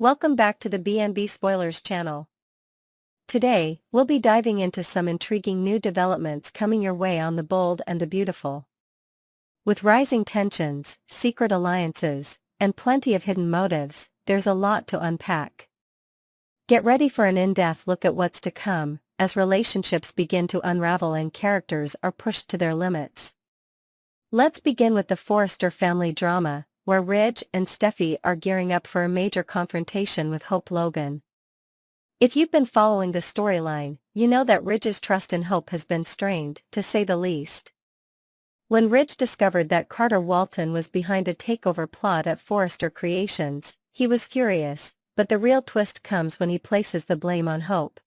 Welcome back to the B&B Spoilers channel. Today, we'll be diving into some intriguing new developments coming your way on The Bold and the Beautiful. With rising tensions, secret alliances, and plenty of hidden motives, there's a lot to unpack. Get ready for an in-depth look at what's to come, as relationships begin to unravel and characters are pushed to their limits. Let's begin with the Forrester family drama, where Ridge and Steffi are gearing up for a major confrontation with Hope Logan. If you've been following the storyline, you know that Ridge's trust in Hope has been strained, to say the least. When Ridge discovered that Carter Walton was behind a takeover plot at Forrester Creations, he was furious, but the real twist comes when he places the blame on Hope.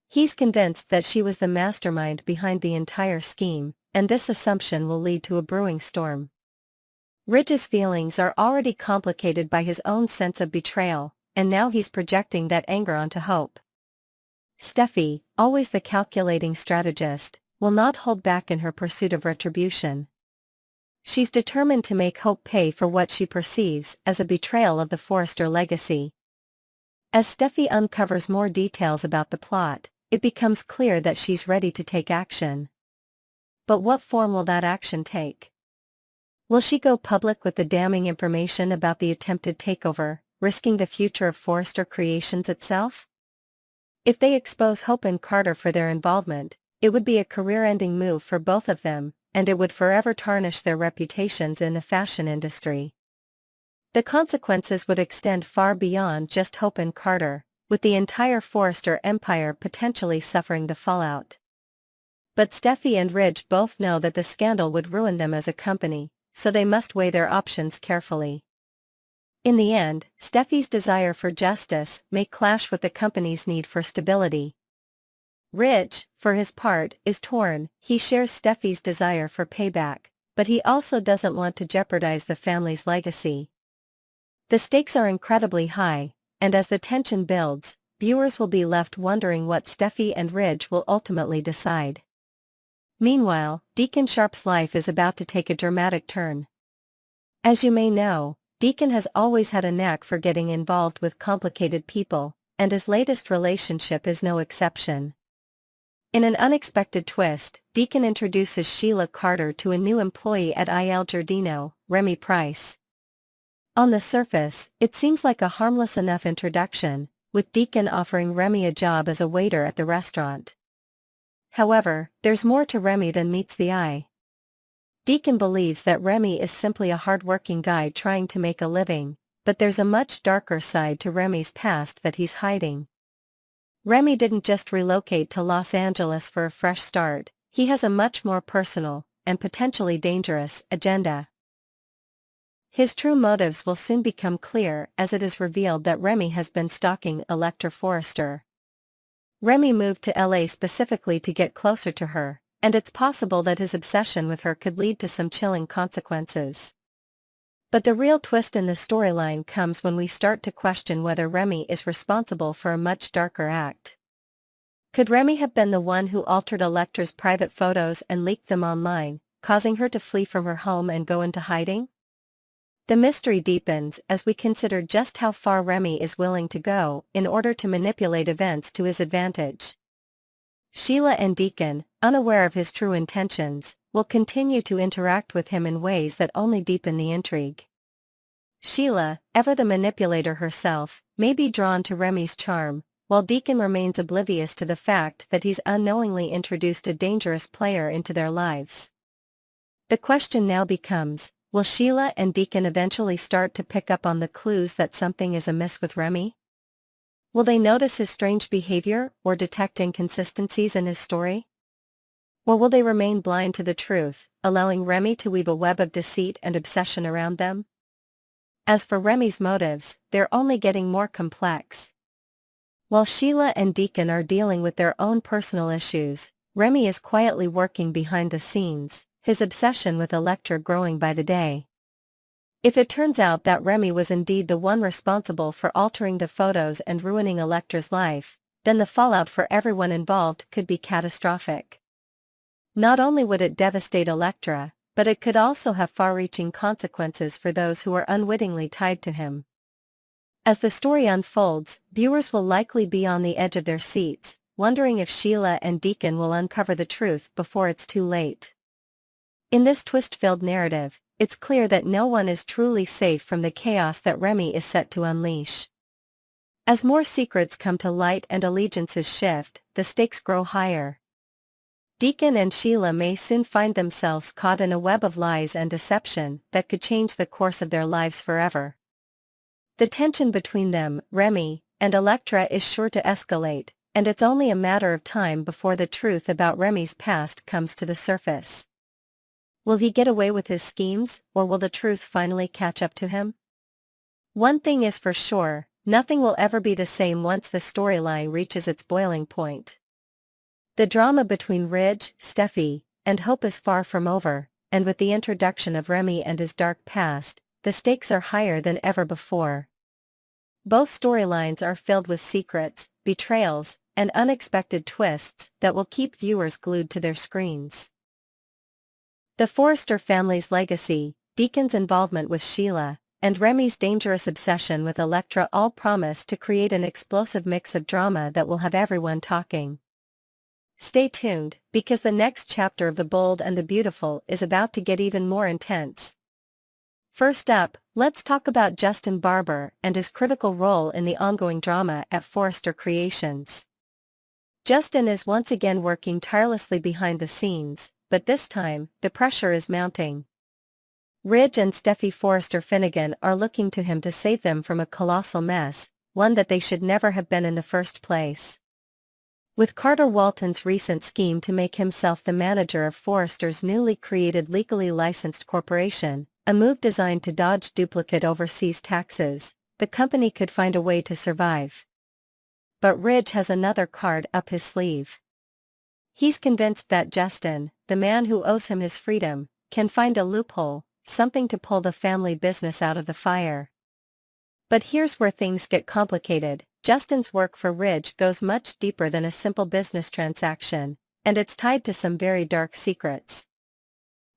He's convinced that she was the mastermind behind the entire scheme, and this assumption will lead to a brewing storm. Ridge's feelings are already complicated by his own sense of betrayal, and now he's projecting that anger onto Hope. Steffi, always the calculating strategist, will not hold back in her pursuit of retribution. She's determined to make Hope pay for what she perceives as a betrayal of the Forrester legacy. As Steffi uncovers more details about the plot, it becomes clear that she's ready to take action. But what form will that action take? Will she go public with the damning information about the attempted takeover, risking the future of Forrester Creations itself? If they expose Hope and Carter for their involvement, it would be a career-ending move for both of them, and it would forever tarnish their reputations in the fashion industry. The consequences would extend far beyond just Hope and Carter, with the entire Forrester empire potentially suffering the fallout. But Steffi and Ridge both know that the scandal would ruin them as a company, so they must weigh their options carefully. In the end, Steffi's desire for justice may clash with the company's need for stability. Ridge, for his part, is torn. He shares Steffi's desire for payback, but he also doesn't want to jeopardize the family's legacy. The stakes are incredibly high, and as the tension builds, viewers will be left wondering what Steffi and Ridge will ultimately decide. Meanwhile, Deacon Sharp's life is about to take a dramatic turn. As you may know, Deacon has always had a knack for getting involved with complicated people, and his latest relationship is no exception. In an unexpected twist, Deacon introduces Sheila Carter to a new employee at Il Giardino, Remy Price. On the surface, it seems like a harmless enough introduction, with Deacon offering Remy a job as a waiter at the restaurant. However, there's more to Remy than meets the eye. Deacon believes that Remy is simply a hard-working guy trying to make a living, but there's a much darker side to Remy's past that he's hiding. Remy didn't just relocate to Los Angeles for a fresh start, he has a much more personal, and potentially dangerous, agenda. His true motives will soon become clear as it is revealed that Remy has been stalking Electra Forrester. Remy moved to LA specifically to get closer to her, and it's possible that his obsession with her could lead to some chilling consequences. But the real twist in the storyline comes when we start to question whether Remy is responsible for a much darker act. Could Remy have been the one who altered Electra's private photos and leaked them online, causing her to flee from her home and go into hiding? The mystery deepens as we consider just how far Remy is willing to go in order to manipulate events to his advantage. Sheila and Deacon, unaware of his true intentions, will continue to interact with him in ways that only deepen the intrigue. Sheila, ever the manipulator herself, may be drawn to Remy's charm, while Deacon remains oblivious to the fact that he's unknowingly introduced a dangerous player into their lives. The question now becomes, will Sheila and Deacon eventually start to pick up on the clues that something is amiss with Remy? Will they notice his strange behavior or detect inconsistencies in his story? Or will they remain blind to the truth, allowing Remy to weave a web of deceit and obsession around them? As for Remy's motives, they're only getting more complex. While Sheila and Deacon are dealing with their own personal issues, Remy is quietly working behind the scenes, his obsession with Electra growing by the day. If it turns out that Remy was indeed the one responsible for altering the photos and ruining Electra's life, then the fallout for everyone involved could be catastrophic. Not only would it devastate Electra, but it could also have far-reaching consequences for those who are unwittingly tied to him. As the story unfolds, viewers will likely be on the edge of their seats, wondering if Sheila and Deacon will uncover the truth before it's too late. In this twist-filled narrative, it's clear that no one is truly safe from the chaos that Remy is set to unleash. As more secrets come to light and allegiances shift, the stakes grow higher. Deacon and Sheila may soon find themselves caught in a web of lies and deception that could change the course of their lives forever. The tension between them, Remy, and Electra is sure to escalate, and it's only a matter of time before the truth about Remy's past comes to the surface. Will he get away with his schemes, or will the truth finally catch up to him? One thing is for sure, nothing will ever be the same once the storyline reaches its boiling point. The drama between Ridge, Steffi, and Hope is far from over, and with the introduction of Remy and his dark past, the stakes are higher than ever before. Both storylines are filled with secrets, betrayals, and unexpected twists that will keep viewers glued to their screens. The Forrester family's legacy, Deacon's involvement with Sheila, and Remy's dangerous obsession with Electra all promise to create an explosive mix of drama that will have everyone talking. Stay tuned, because the next chapter of The Bold and the Beautiful is about to get even more intense. First up, let's talk about Justin Barber and his critical role in the ongoing drama at Forrester Creations. Justin is once again working tirelessly behind the scenes, but this time, the pressure is mounting. Ridge and Steffi Forrester Finnegan are looking to him to save them from a colossal mess, one that they should never have been in the first place. With Carter Walton's recent scheme to make himself the manager of Forrester's newly created legally licensed corporation, a move designed to dodge duplicate overseas taxes, the company could find a way to survive. But Ridge has another card up his sleeve. He's convinced that Justin, the man who owes him his freedom, can find a loophole, something to pull the family business out of the fire. But here's where things get complicated. Justin's work for Ridge goes much deeper than a simple business transaction, and it's tied to some very dark secrets.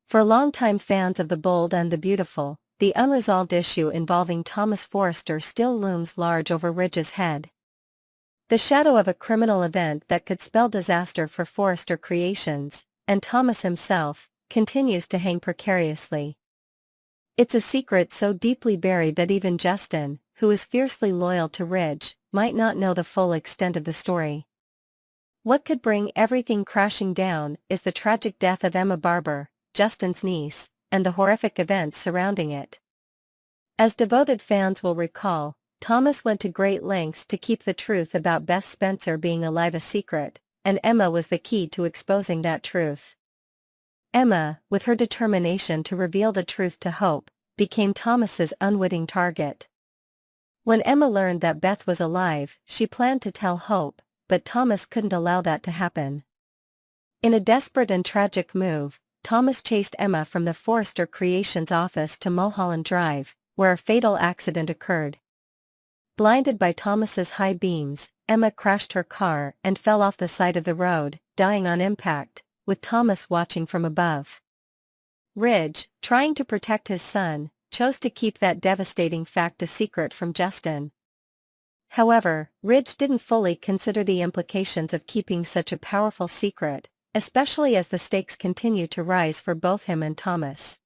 For longtime fans of The Bold and the Beautiful, the unresolved issue involving Thomas Forrester still looms large over Ridge's head. The shadow of a criminal event that could spell disaster for Forrester Creations, and Thomas himself, continues to hang precariously. It's a secret so deeply buried that even Justin, who is fiercely loyal to Ridge, might not know the full extent of the story. What could bring everything crashing down is the tragic death of Emma Barber, Justin's niece, and the horrific events surrounding it. As devoted fans will recall, Thomas went to great lengths to keep the truth about Beth Spencer being alive a secret, and Emma was the key to exposing that truth. Emma, with her determination to reveal the truth to Hope, became Thomas's unwitting target. When Emma learned that Beth was alive, she planned to tell Hope, but Thomas couldn't allow that to happen. In a desperate and tragic move, Thomas chased Emma from the Forrester Creations office to Mulholland Drive, where a fatal accident occurred. Blinded by Thomas's high beams, Emma crashed her car and fell off the side of the road, dying on impact, with Thomas watching from above. Ridge, trying to protect his son, chose to keep that devastating fact a secret from Justin. However, Ridge didn't fully consider the implications of keeping such a powerful secret, especially as the stakes continue to rise for both him and Thomas.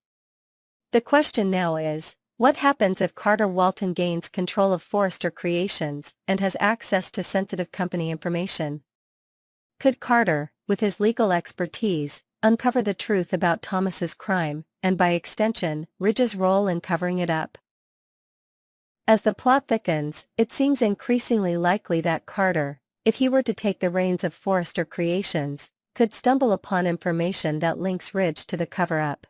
The question now is, what happens if Carter Walton gains control of Forrester Creations and has access to sensitive company information? Could Carter, with his legal expertise, uncover the truth about Thomas's crime, and by extension, Ridge's role in covering it up? As the plot thickens, it seems increasingly likely that Carter, if he were to take the reins of Forrester Creations, could stumble upon information that links Ridge to the cover-up.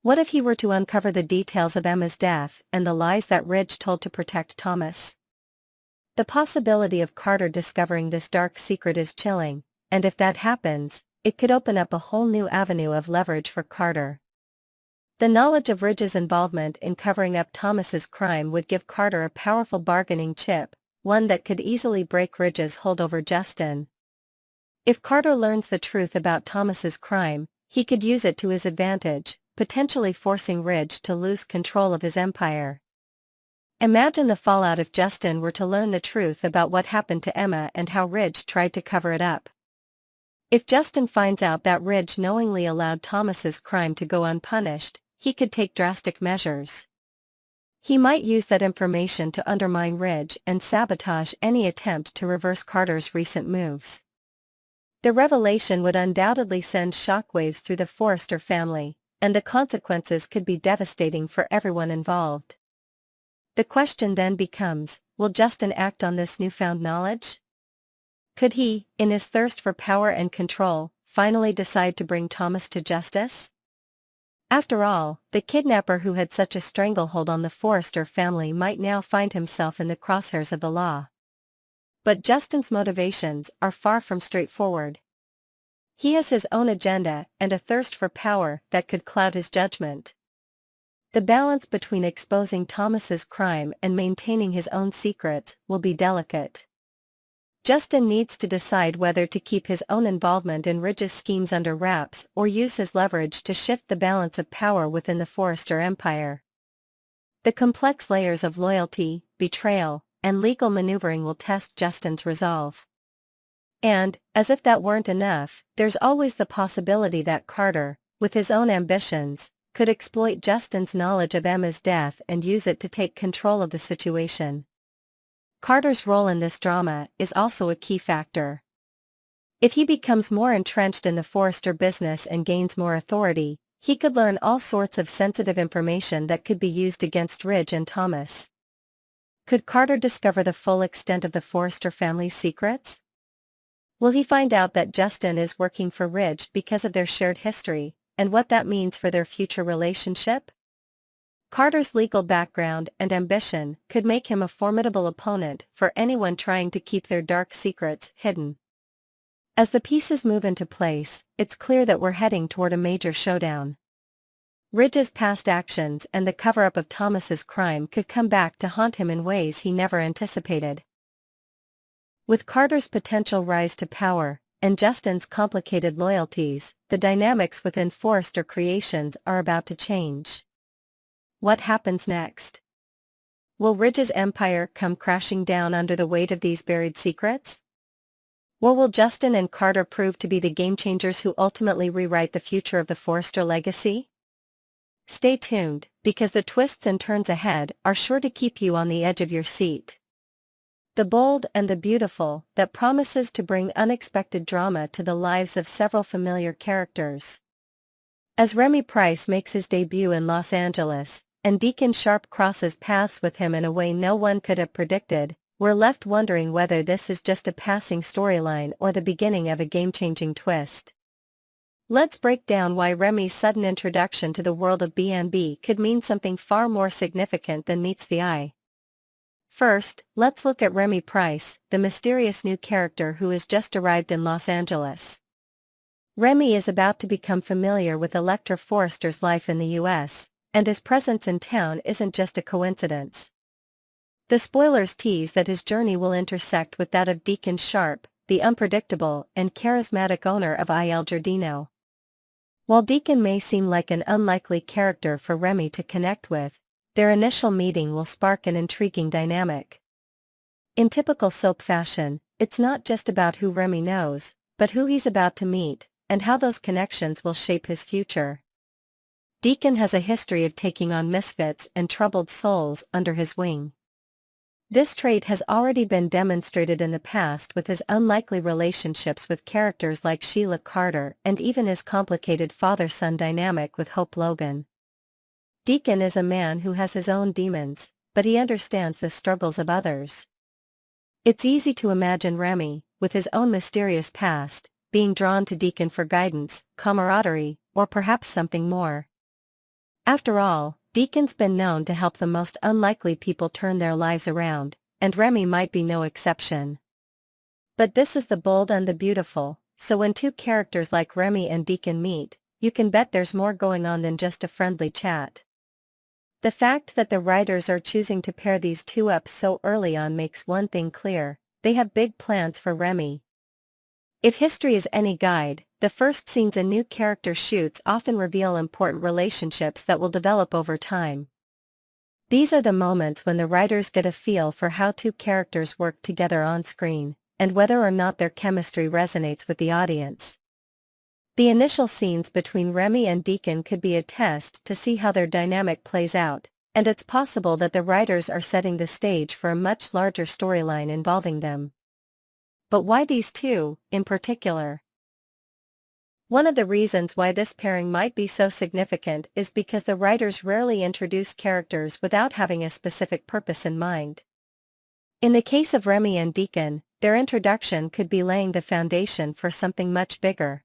What if he were to uncover the details of Emma's death and the lies that Ridge told to protect Thomas? The possibility of Carter discovering this dark secret is chilling, and if that happens, it could open up a whole new avenue of leverage for Carter. The knowledge of Ridge's involvement in covering up Thomas's crime would give Carter a powerful bargaining chip, one that could easily break Ridge's hold over Justin. If Carter learns the truth about Thomas's crime, he could use it to his advantage, potentially forcing Ridge to lose control of his empire. Imagine the fallout if Justin were to learn the truth about what happened to Emma and how Ridge tried to cover it up. If Justin finds out that Ridge knowingly allowed Thomas's crime to go unpunished, he could take drastic measures. He might use that information to undermine Ridge and sabotage any attempt to reverse Carter's recent moves. The revelation would undoubtedly send shockwaves through the Forrester family, and the consequences could be devastating for everyone involved. The question then becomes, will Justin act on this newfound knowledge? Could he, in his thirst for power and control, finally decide to bring Thomas to justice? After all, the kidnapper who had such a stranglehold on the Forrester family might now find himself in the crosshairs of the law. But Justin's motivations are far from straightforward. He has his own agenda and a thirst for power that could cloud his judgment. The balance between exposing Thomas's crime and maintaining his own secrets will be delicate. Justin needs to decide whether to keep his own involvement in Ridge's schemes under wraps or use his leverage to shift the balance of power within the Forrester empire. The complex layers of loyalty, betrayal, and legal maneuvering will test Justin's resolve. And, as if that weren't enough, there's always the possibility that Carter, with his own ambitions, could exploit Justin's knowledge of Emma's death and use it to take control of the situation. Carter's role in this drama is also a key factor. If he becomes more entrenched in the Forrester business and gains more authority, he could learn all sorts of sensitive information that could be used against Ridge and Thomas. Could Carter discover the full extent of the Forrester family's secrets? Will he find out that Justin is working for Ridge because of their shared history, and what that means for their future relationship? Carter's legal background and ambition could make him a formidable opponent for anyone trying to keep their dark secrets hidden. As the pieces move into place, it's clear that we're heading toward a major showdown. Ridge's past actions and the cover-up of Thomas's crime could come back to haunt him in ways he never anticipated. With Carter's potential rise to power, and Justin's complicated loyalties, the dynamics within Forrester Creations are about to change. What happens next? Will Ridge's empire come crashing down under the weight of these buried secrets? Or will Justin and Carter prove to be the game-changers who ultimately rewrite the future of the Forrester legacy? Stay tuned, because the twists and turns ahead are sure to keep you on the edge of your seat. The Bold and the Beautiful that promises to bring unexpected drama to the lives of several familiar characters. As Remy Price makes his debut in Los Angeles, and Deacon Sharp crosses paths with him in a way no one could have predicted, we're left wondering whether this is just a passing storyline or the beginning of a game-changing twist. Let's break down why Remy's sudden introduction to the world of B&B could mean something far more significant than meets the eye. First, let's look at Remy Price, the mysterious new character who has just arrived in Los Angeles. Remy is about to become familiar with Electra Forrester's life in the U.S., and his presence in town isn't just a coincidence. The spoilers tease that his journey will intersect with that of Deacon Sharp, the unpredictable and charismatic owner of Il Giardino. While Deacon may seem like an unlikely character for Remy to connect with, their initial meeting will spark an intriguing dynamic. In typical soap fashion, it's not just about who Remy knows, but who he's about to meet, and how those connections will shape his future. Deacon has a history of taking on misfits and troubled souls under his wing. This trait has already been demonstrated in the past with his unlikely relationships with characters like Sheila Carter and even his complicated father-son dynamic with Hope Logan. Deacon is a man who has his own demons, but he understands the struggles of others. It's easy to imagine Remy, with his own mysterious past, being drawn to Deacon for guidance, camaraderie, or perhaps something more. After all, Deacon's been known to help the most unlikely people turn their lives around, and Remy might be no exception. But this is The Bold and the Beautiful, so when two characters like Remy and Deacon meet, you can bet there's more going on than just a friendly chat. The fact that the writers are choosing to pair these two up so early on makes one thing clear: they have big plans for Remy. If history is any guide, the first scenes a new character shoots often reveal important relationships that will develop over time. These are the moments when the writers get a feel for how two characters work together on screen, and whether or not their chemistry resonates with the audience. The initial scenes between Remy and Deacon could be a test to see how their dynamic plays out, and it's possible that the writers are setting the stage for a much larger storyline involving them. But why these two, in particular? One of the reasons why this pairing might be so significant is because the writers rarely introduce characters without having a specific purpose in mind. In the case of Remy and Deacon, their introduction could be laying the foundation for something much bigger.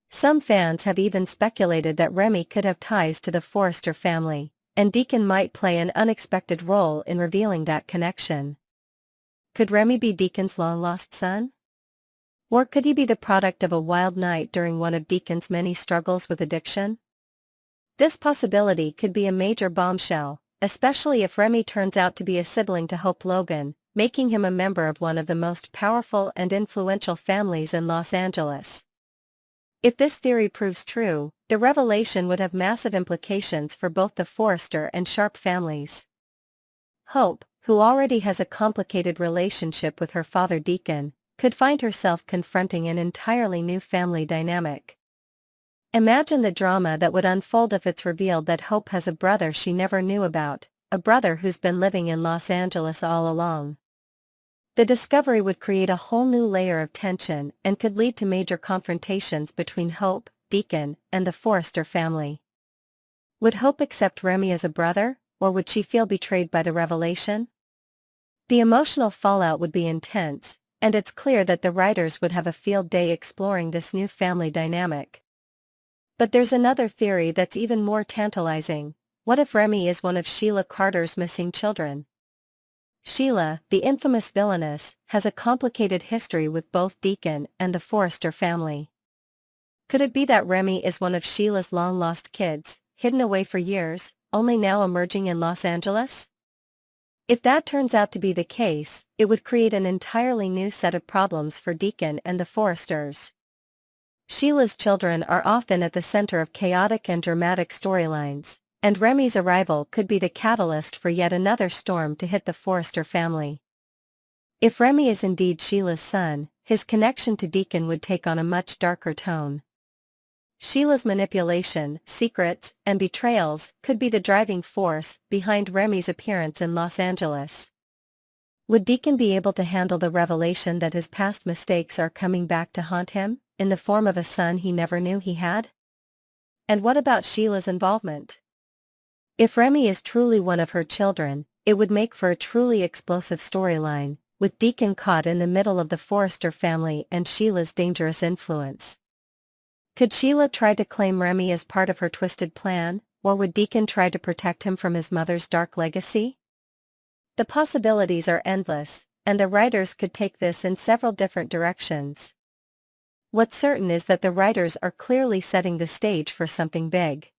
Some fans have even speculated that Remy could have ties to the Forrester family, and Deacon might play an unexpected role in revealing that connection. Could Remy be Deacon's long-lost son? Or could he be the product of a wild night during one of Deacon's many struggles with addiction? This possibility could be a major bombshell, especially if Remy turns out to be a sibling to Hope Logan, making him a member of one of the most powerful and influential families in Los Angeles. If this theory proves true, the revelation would have massive implications for both the Forrester and Sharp families. Hope, who already has a complicated relationship with her father Deacon, could find herself confronting an entirely new family dynamic. Imagine the drama that would unfold if it's revealed that Hope has a brother she never knew about, a brother who's been living in Los Angeles all along. The discovery would create a whole new layer of tension and could lead to major confrontations between Hope, Deacon, and the Forrester family. Would Hope accept Remy as a brother, or would she feel betrayed by the revelation? The emotional fallout would be intense, and it's clear that the writers would have a field day exploring this new family dynamic. But there's another theory that's even more tantalizing. What if Remy is one of Sheila Carter's missing children? Sheila, the infamous villainess, has a complicated history with both Deacon and the Forrester family. Could it be that Remy is one of Sheila's long-lost kids, hidden away for years, only now emerging in Los Angeles? If that turns out to be the case, it would create an entirely new set of problems for Deacon and the Forresters. Sheila's children are often at the center of chaotic and dramatic storylines, and Remy's arrival could be the catalyst for yet another storm to hit the Forrester family. If Remy is indeed Sheila's son, his connection to Deacon would take on a much darker tone. Sheila's manipulation, secrets, and betrayals could be the driving force behind Remy's appearance in Los Angeles. Would Deacon be able to handle the revelation that his past mistakes are coming back to haunt him, in the form of a son he never knew he had? And what about Sheila's involvement? If Remy is truly one of her children, it would make for a truly explosive storyline, with Deacon caught in the middle of the Forrester family and Sheila's dangerous influence. Could Sheila try to claim Remy as part of her twisted plan, or would Deacon try to protect him from his mother's dark legacy? The possibilities are endless, and the writers could take this in several different directions. What's certain is that the writers are clearly setting the stage for something big.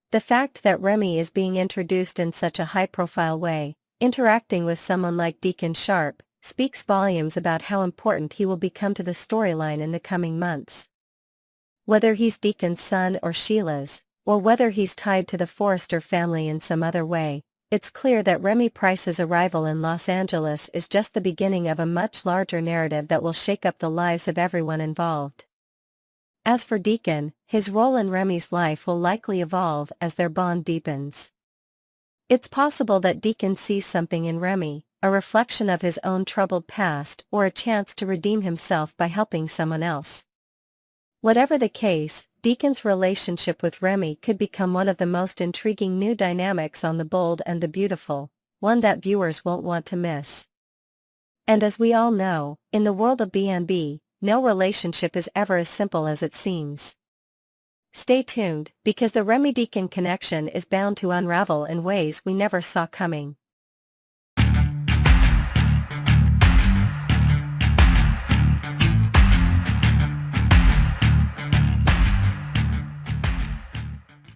The fact that Remy is being introduced in such a high-profile way, interacting with someone like Deacon Sharp, speaks volumes about how important he will become to the storyline in the coming months. Whether he's Deacon's son or Sheila's, or whether he's tied to the Forrester family in some other way, it's clear that Remy Price's arrival in Los Angeles is just the beginning of a much larger narrative that will shake up the lives of everyone involved. As for Deacon, his role in Remy's life will likely evolve as their bond deepens. It's possible that Deacon sees something in Remy, a reflection of his own troubled past or a chance to redeem himself by helping someone else. Whatever the case, Deacon's relationship with Remy could become one of the most intriguing new dynamics on The Bold and the Beautiful, one that viewers won't want to miss. And as we all know, in the world of B&B, no relationship is ever as simple as it seems. Stay tuned, because the Remy-Deacon connection is bound to unravel in ways we never saw coming.